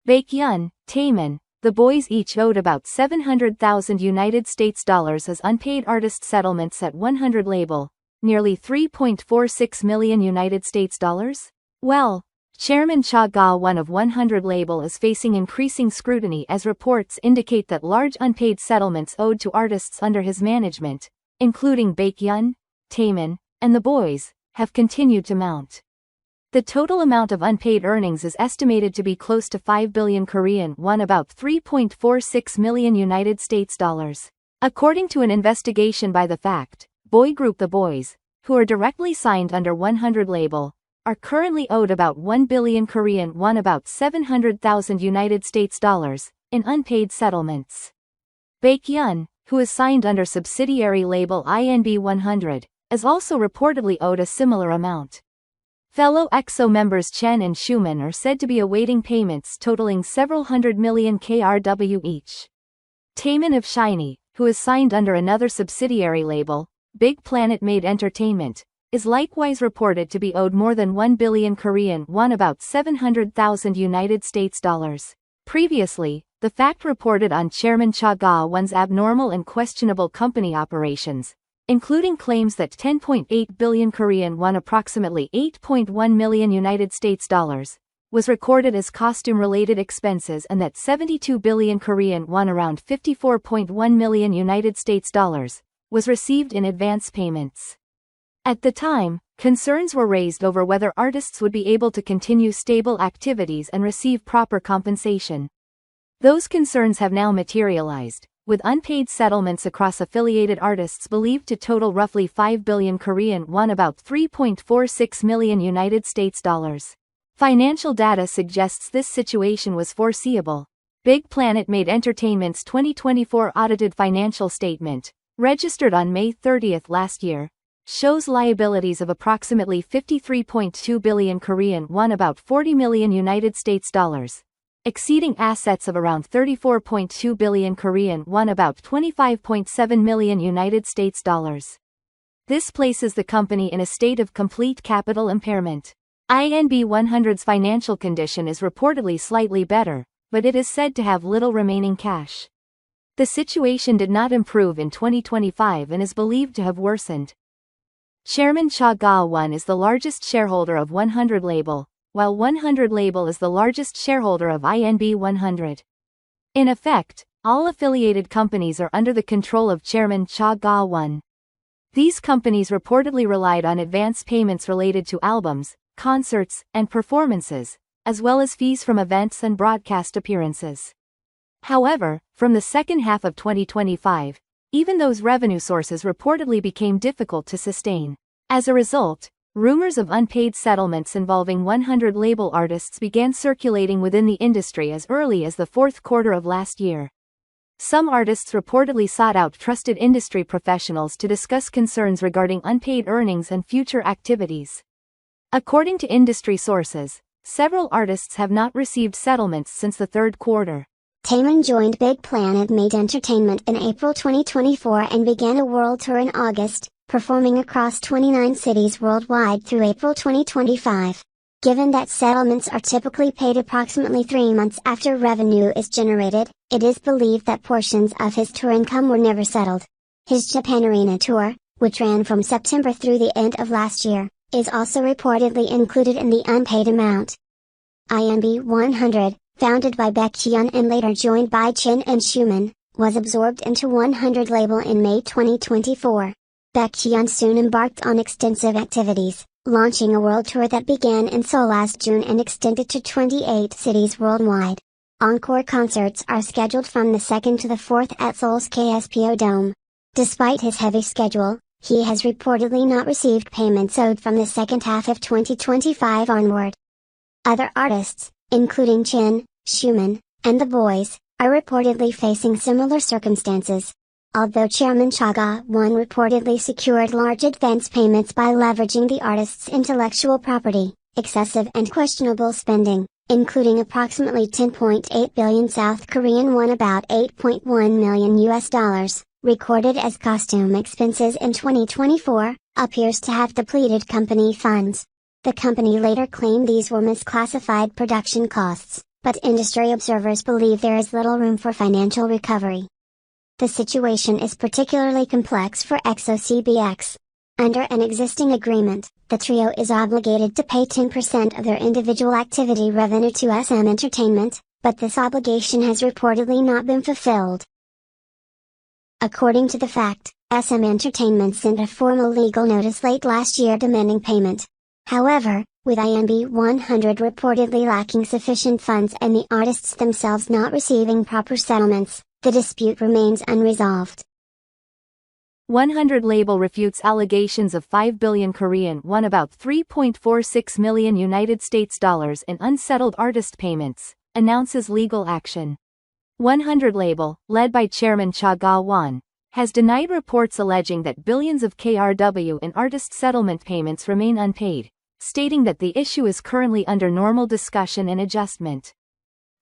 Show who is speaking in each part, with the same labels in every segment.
Speaker 1: Baekhyun, Taemin, the boys each owed about $700,000 as unpaid artist settlements at 100 label, nearly $3.46 million. Well, Chairman Cha Ga-won of 100 label is facing increasing scrutiny as reports indicate that large unpaid settlements owed to artists under his management, including Baekhyun, Taemin, and the boys, have continued to mount. The total amount of unpaid earnings is estimated to be close to 5 billion Korean won, about $3.46 million. According to an investigation by the Fact boy group The Boys, who are directly signed under 100 label, are currently owed about 1 billion Korean won, about $700,000 in unpaid settlements. Baekhyun, who is signed under subsidiary label INB 100, is also reportedly owed a similar amount. Fellow EXO members Chen and Schumann are said to be awaiting payments totaling several hundred million KRW each. Taemin of SHINee, who is signed under another subsidiary label, Big Planet Made Entertainment, is likewise reported to be owed more than 1 billion Korean won, about $700,000. Previously, The Fact reported on Chairman Cha Ga-won's abnormal and questionable company operations, including claims that 10.8 billion Korean won, approximately $8.1 million, was recorded as costume-related expenses, and that 72 billion Korean won, around $54.1 million, was received in advance payments. At the time, concerns were raised over whether artists would be able to continue stable activities and receive proper compensation. Those concerns have now materialized, with unpaid settlements across affiliated artists believed to total roughly 5 billion Korean won, about $3.46 million. Financial data suggests this situation was foreseeable. Big Planet Made Entertainment's 2024 audited financial statement, registered on May 30 last year, shows liabilities of approximately 53.2 billion Korean won, about $40 million, exceeding assets of around 34.2 billion Korean won, about $25.7 million. This places the company in a state of complete capital impairment. INB 100's financial condition is reportedly slightly better, but it is said to have little remaining cash. The situation did not improve in 2025 and is believed to have worsened. Chairman Cha Ga-won is the largest shareholder of 100 label, while 100 label is the largest shareholder of INB 100. In effect, all affiliated companies are under the control of Chairman Cha Ga-won. These companies reportedly relied on advance payments related to albums, concerts, and performances, as well as fees from events and broadcast appearances. However, from the second half of 2025, even those revenue sources reportedly became difficult to sustain. As a result, rumors of unpaid settlements involving 100 label artists began circulating within the industry as early as the fourth quarter of last year. Some artists reportedly sought out trusted industry professionals to discuss concerns regarding unpaid earnings and future activities. According to industry sources, several artists have not received settlements since the third quarter.
Speaker 2: Taemin joined Big Planet Made Entertainment in April 2024 and began a world tour in August, performing across 29 cities worldwide through April 2025. Given that settlements are typically paid approximately 3 months after revenue is generated, it is believed that portions of his tour income were never settled. His Japan Arena tour, which ran from September through the end of last year, is also reportedly included in the unpaid amount. INB 100, founded by Baekhyun and later joined by Chen and Schumann, was absorbed into 100 label in May 2024. Baekhyun soon embarked on extensive activities, launching a world tour that began in Seoul last June and extended to 28 cities worldwide. Encore concerts are scheduled from the 2nd to the 4th at Seoul's KSPO Dome. Despite his heavy schedule, he has reportedly not received payments owed from the second half of 2025 onward. Other artists, including Chen, Schumann, and The Boys, are reportedly facing similar circumstances. Although Chairman Cha Ga-won reportedly secured large advance payments by leveraging the artist's intellectual property, excessive and questionable spending, including approximately 10.8 billion South Korean won, about $8.1 million, recorded as costume expenses in 2024, appears to have depleted company funds. The company later claimed these were misclassified production costs, but industry observers believe there is little room for financial recovery. The situation is particularly complex for EXO-CBX. Under an existing agreement, the trio is obligated to pay 10% of their individual activity revenue to SM Entertainment, but this obligation has reportedly not been fulfilled. According to The Fact, SM Entertainment sent a formal legal notice late last year demanding payment. However, with IMB 100 reportedly lacking sufficient funds and the artists themselves not receiving proper settlements, the dispute remains unresolved.
Speaker 1: 100 label refutes allegations of 5 billion Korean won, about $3.46 million United States dollars in unsettled artist payments, announces legal action. 100 label, led by chairman Cha Ga-won, has denied reports alleging that billions of KRW in artist settlement payments remain unpaid, stating that the issue is currently under normal discussion and adjustment.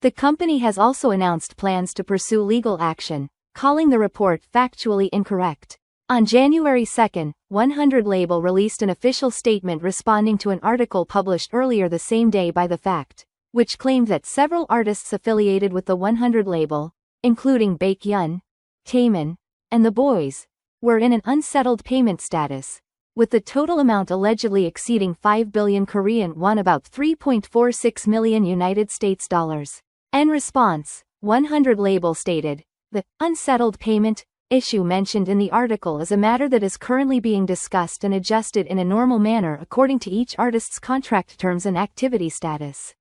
Speaker 1: The company has also announced plans to pursue legal action, calling the report factually incorrect. On January 2, 100 label released an official statement responding to an article published earlier the same day by The Fact, which claimed that several artists affiliated with the 100 label, including Baekhyun, Taemin, and The Boys, were in an unsettled payment status, with the total amount allegedly exceeding 5 billion Korean won, about $3.46 million United States dollars. In response, 100 label stated, the unsettled payment issue mentioned in the article is a matter that is currently being discussed and adjusted in a normal manner according to each artist's contract terms and activity status.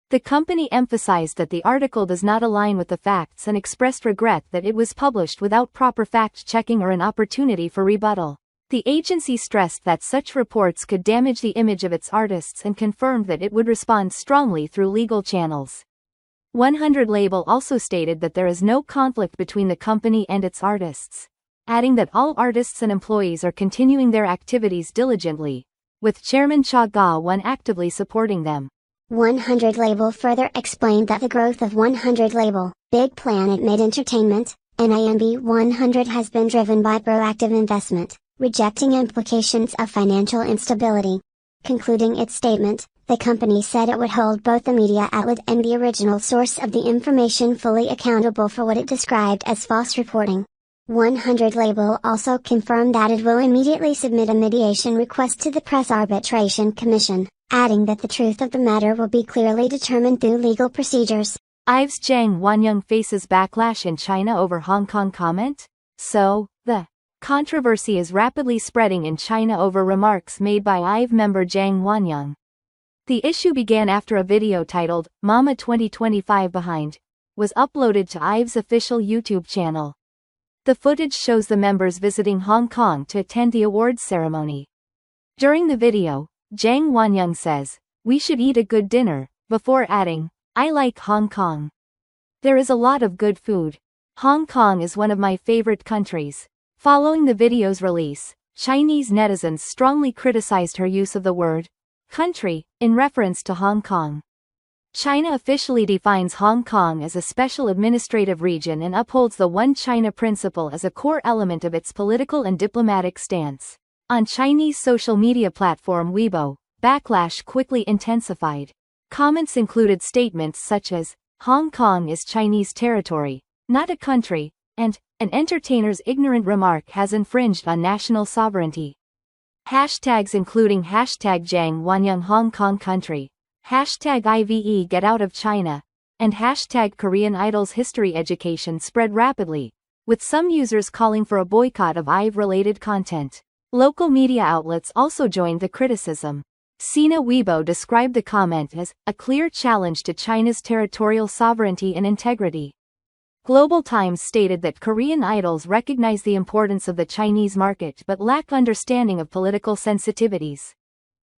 Speaker 1: The company emphasized that the article does not align with the facts and expressed regret that it was published without proper fact-checking or an opportunity for rebuttal. The agency stressed that such reports could damage the image of its artists and confirmed that it would respond strongly through legal channels. 100 label also stated that there is no conflict between the company and its artists, adding that all artists and employees are continuing their activities diligently, with chairman Cha Ga-won actively supporting them.
Speaker 2: 100 label further explained that the growth of 100 label, Big Planet made entertainment, and IMB 100 has been driven by proactive investment, rejecting implications of financial instability. Concluding its statement, the company said it would hold both the media outlet and the original source of the information fully accountable for what it described as false reporting. 100 label also confirmed that it will immediately submit a mediation request to the Press Arbitration Commission, adding that the truth of the matter will be clearly determined through legal procedures.
Speaker 1: IVE's Wonyoung faces backlash in China over Hong Kong comment? So, the controversy is rapidly spreading in China over remarks made by IVE member Wonyoung. The issue began after a video titled, Mama 2025 Behind, was uploaded to IVE's official YouTube channel. The footage shows the members visiting Hong Kong to attend the awards ceremony. During the video, Wonyoung says, "We should eat a good dinner," before adding, "I like Hong Kong. There is a lot of good food. Hong Kong is one of my favorite countries." Following the video's release, Chinese netizens strongly criticized her use of the word country, in reference to Hong Kong. China officially defines Hong Kong as a special administrative region and upholds the One China principle as a core element of its political and diplomatic stance. On Chinese social media platform Weibo, backlash quickly intensified. Comments included statements such as, "Hong Kong is Chinese territory, not a country," and, "An entertainer's ignorant remark has infringed on national sovereignty." Hashtags including hashtag Wonyoung Hong Kong country, hashtag IVE get out of China, and hashtag Korean Idols history education spread rapidly, with some users calling for a boycott of IVE-related content. Local media outlets also joined the criticism. Sina Weibo described the comment as a clear challenge to China's territorial sovereignty and integrity. Global Times stated that Korean idols recognize the importance of the Chinese market but lack understanding of political sensitivities.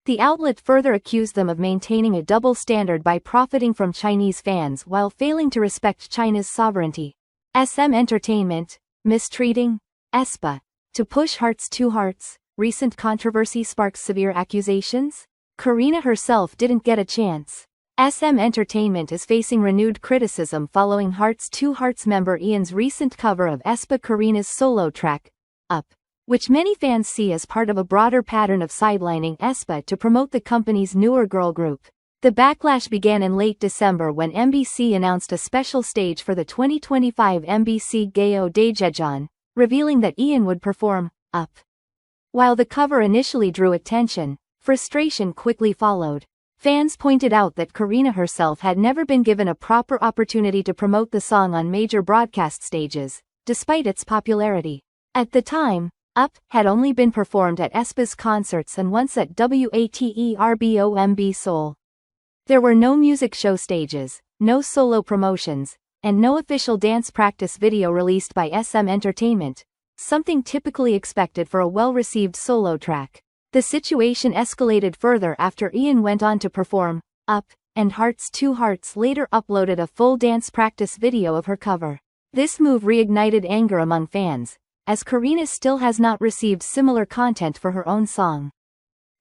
Speaker 1: The outlet further accused them of maintaining a double standard by profiting from Chinese fans while failing to respect China's sovereignty. SM Entertainment, mistreating aespa to push Hearts to Hearts, recent controversy sparks severe accusations? Karina herself didn't get a chance. SM Entertainment is facing renewed criticism following Hearts to Hearts member Ian's recent cover of aespa Karina's solo track, Up, which many fans see as part of a broader pattern of sidelining aespa to promote the company's newer girl group. The backlash began in late December when MBC announced a special stage for the 2025 MBC Gayo Daejeon, revealing that Ian would perform Up. While the cover initially drew attention, frustration quickly followed. Fans pointed out that Karina herself had never been given a proper opportunity to promote the song on major broadcast stages, despite its popularity. At the time, Up had only been performed at aespa's concerts and once at WATERBOMB Seoul. There were no music show stages, no solo promotions, and no official dance practice video released by SM Entertainment, something typically expected for a well-received solo track. The situation escalated further after Ian went on to perform Up, and Hearts 2 Hearts later uploaded a full dance practice video of her cover. This move reignited anger among fans, as Karina still has not received similar content for her own song.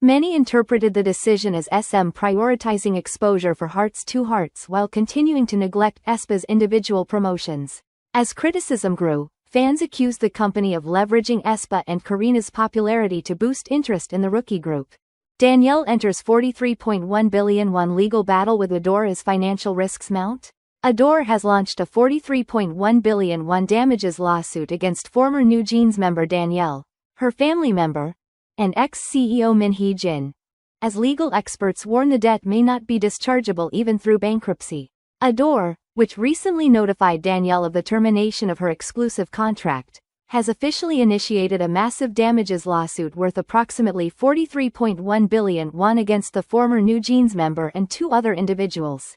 Speaker 1: Many interpreted the decision as SM prioritizing exposure for Hearts 2 Hearts while continuing to neglect aespa's individual promotions. As criticism grew, fans accused the company of leveraging aespa and Karina's popularity to boost interest in the rookie group. Danielle enters 43.1 billion won legal battle with Adore as financial risks mount. Adore has launched a 43.1 billion won damages lawsuit against former New Jeans member Danielle, her family member, and ex-CEO Min Hee-jin, as legal experts warn the debt may not be dischargeable even through bankruptcy. Adore, which recently notified Danielle of the termination of her exclusive contract, has officially initiated a massive damages lawsuit worth approximately 43.1 billion won against the former New Jeans member and 2 other individuals.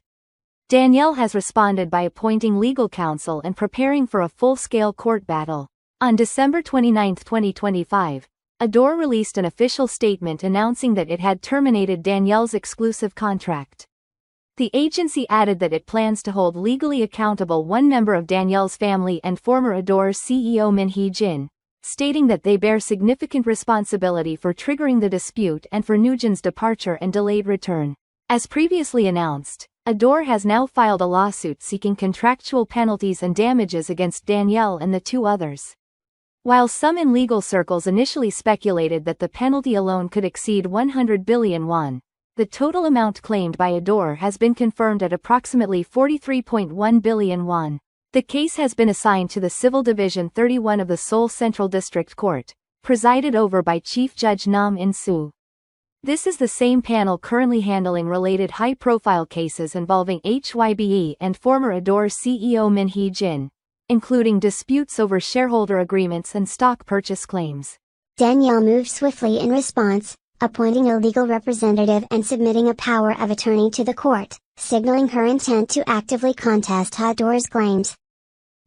Speaker 1: Danielle has responded by appointing legal counsel and preparing for a full-scale court battle. On December 29, 2025, Adore released an official statement announcing that it had terminated Danielle's exclusive contract. The agency added that it plans to hold legally accountable one member of Danielle's family and former Adore CEO Min Hee-jin, stating that they bear significant responsibility for triggering the dispute and for Nugent's departure and delayed return. As previously announced, Adore has now filed a lawsuit seeking contractual penalties and damages against Danielle and the 2 others. While some in legal circles initially speculated that the penalty alone could exceed 100 billion won, the total amount claimed by Adore has been confirmed at approximately 43.1 billion won. The case has been assigned to the Civil Division 31 of the Seoul Central District Court, presided over by Chief Judge Nam In-soo. This is the same panel currently handling related high-profile cases involving HYBE and former Adore CEO Min Hee-jin, including disputes over shareholder agreements and stock purchase claims.
Speaker 2: Danielle moved swiftly in response, appointing a legal representative and submitting a power of attorney to the court, signaling her intent to actively contest Adore's claims.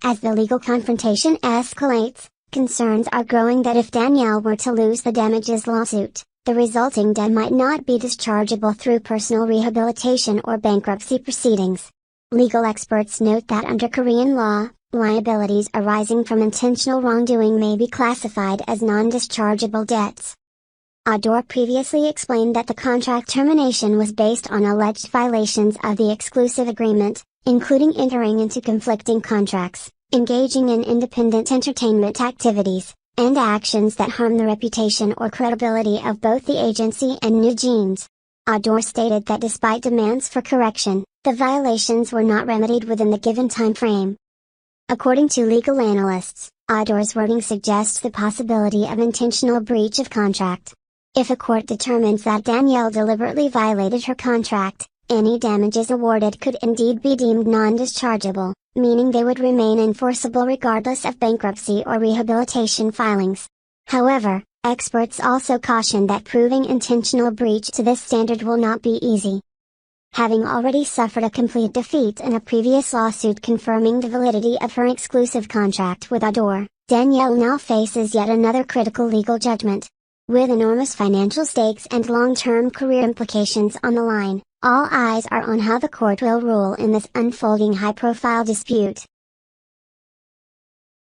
Speaker 2: As the legal confrontation escalates, concerns are growing that if Danielle were to lose the damages lawsuit, the resulting debt might not be dischargeable through personal rehabilitation or bankruptcy proceedings. Legal experts note that under Korean law, liabilities arising from intentional wrongdoing may be classified as non-dischargeable debts. Adore previously explained that the contract termination was based on alleged violations of the exclusive agreement, including entering into conflicting contracts, engaging in independent entertainment activities, and actions that harm the reputation or credibility of both the agency and New Jeans. Adore stated that despite demands for correction, the violations were not remedied within the given time frame. According to legal analysts, Adore's wording suggests the possibility of intentional breach of contract. If a court determines that Danielle deliberately violated her contract, any damages awarded could indeed be deemed non-dischargeable, meaning they would remain enforceable regardless of bankruptcy or rehabilitation filings. However, experts also caution that proving intentional breach to this standard will not be easy. Having already suffered a complete defeat in a previous lawsuit confirming the validity of her exclusive contract with Adore, Danielle now faces yet another critical legal judgment. With enormous financial stakes and long-term career implications on the line, all eyes are on how the court will rule in this unfolding high-profile dispute.